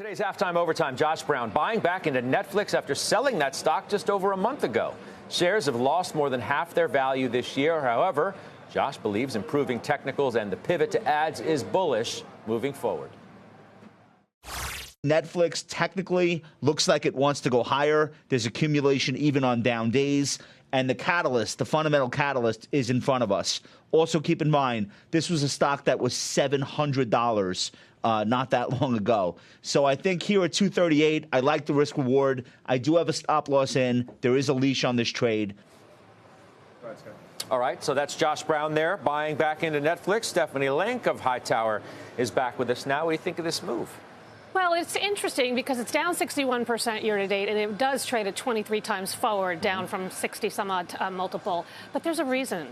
Today's halftime overtime, Josh Brown buying back into Netflix after selling that stock just over a month ago. Shares have lost more than half their value this year. However, Josh believes improving technicals and the pivot to ads is bullish moving forward. Netflix technically looks like it wants to go higher. There's accumulation even on down days. And the catalyst, the fundamental catalyst, is in front of us. Also, keep in mind, this was a stock that was $700 not that long ago. So I think here at 238, I like the risk reward. I do have a stop loss in. There is a leash on this trade. All right, so that's Josh Brown there, buying back into Netflix. Stephanie Link of Hightower is back with us now. What do you think of this move? Well, it's interesting because it's down 61% year to date, and it does trade at 23 times forward, down from 60 some odd multiple. But there's a reason.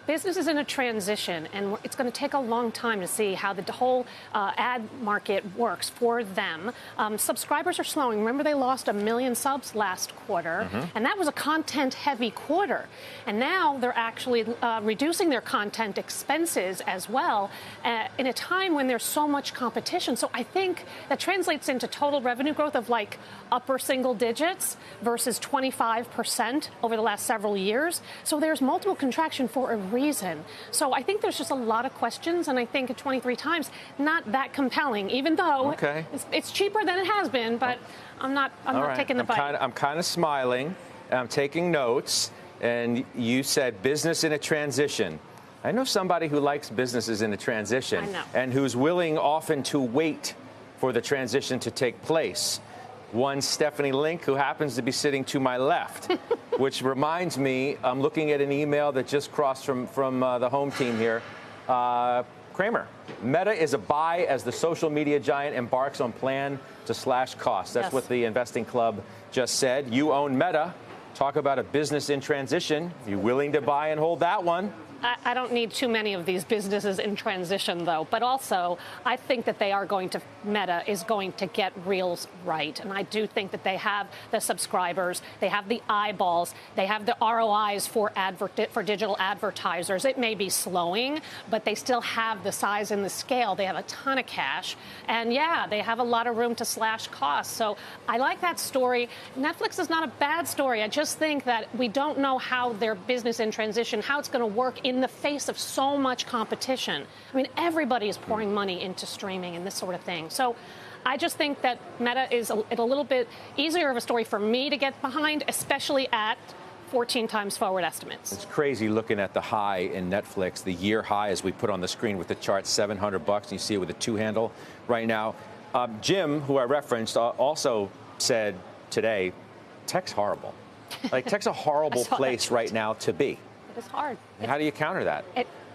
Business is in a transition, and it's going to take a long time to see how the whole ad market works for them. Subscribers are slowing. Remember, they lost 1 million subs last quarter, and that was a content-heavy quarter. And now they're actually reducing their content expenses as well in a time when there's so much competition. So I think that translates into total revenue growth of like upper single digits versus 25% over the last several years. So there's multiple contraction for a reason. So I think there's just a lot of questions, and I think at 23 times, not that compelling, even though it's cheaper than it has been, but I'm not taking the bite. I'm kind of smiling. I'm taking notes, and you said business in a transition. I know somebody who likes businesses in a transition and who's willing often to wait for the transition to take place. One, Stephanie Link, who happens to be sitting to my left, which reminds me, I'm looking at an email that just crossed from the home team here. Kramer, Meta is a buy as the social media giant embarks on plan to slash costs. That's what the investing club just said. You own Meta. Talk about a business in transition. Are you willing to buy and hold that one? I don't need too many of these businesses in transition, though. But also, I think that Meta is going to get Reels right. And I do think that they have the subscribers, they have the eyeballs, they have the ROIs for digital advertisers. It may be slowing, but they still have the size and the scale. They have a ton of cash. And yeah, they have a lot of room to slash costs. So I like that story. Netflix is not a bad story. I just think that we don't know how their business in transition, how it's going to work in the face of so much competition. I mean, everybody is pouring money into streaming and this sort of thing. So I just think that Meta is a little bit easier of a story for me to get behind, especially at 14 times forward estimates. It's crazy looking at the high in Netflix, the year high as we put on the screen with the chart, $700. And you see it with a 2 handle right now. Jim, who I referenced, also said today, tech's horrible. Like, tech's a horrible place right now to be. It's hard. How do you counter that?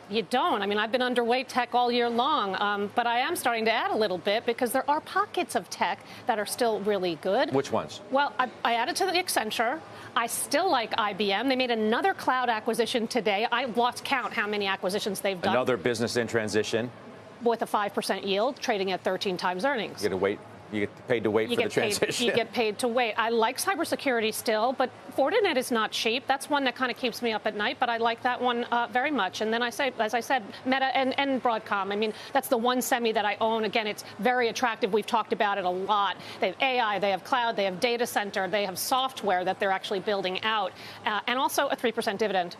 You don't. I mean, I've been underweight tech all year long, but I am starting to add a little bit because there are pockets of tech that are still really good. Which ones? Well, I added to the Accenture. I still like IBM. They made another cloud acquisition today. I lost count how many acquisitions they've done. Another business in transition. With a 5% yield, trading at 13 times earnings. You got to wait. You get paid to wait for the transition. You get paid to wait. I like cybersecurity still, but Fortinet is not cheap. That's one that kind of keeps me up at night, but I like that one very much. And then as I said, Meta and Broadcom. I mean, that's the one semi that I own. Again, it's very attractive. We've talked about it a lot. They have AI, they have cloud, they have data center, they have software that they're actually building out, and also a 3% dividend.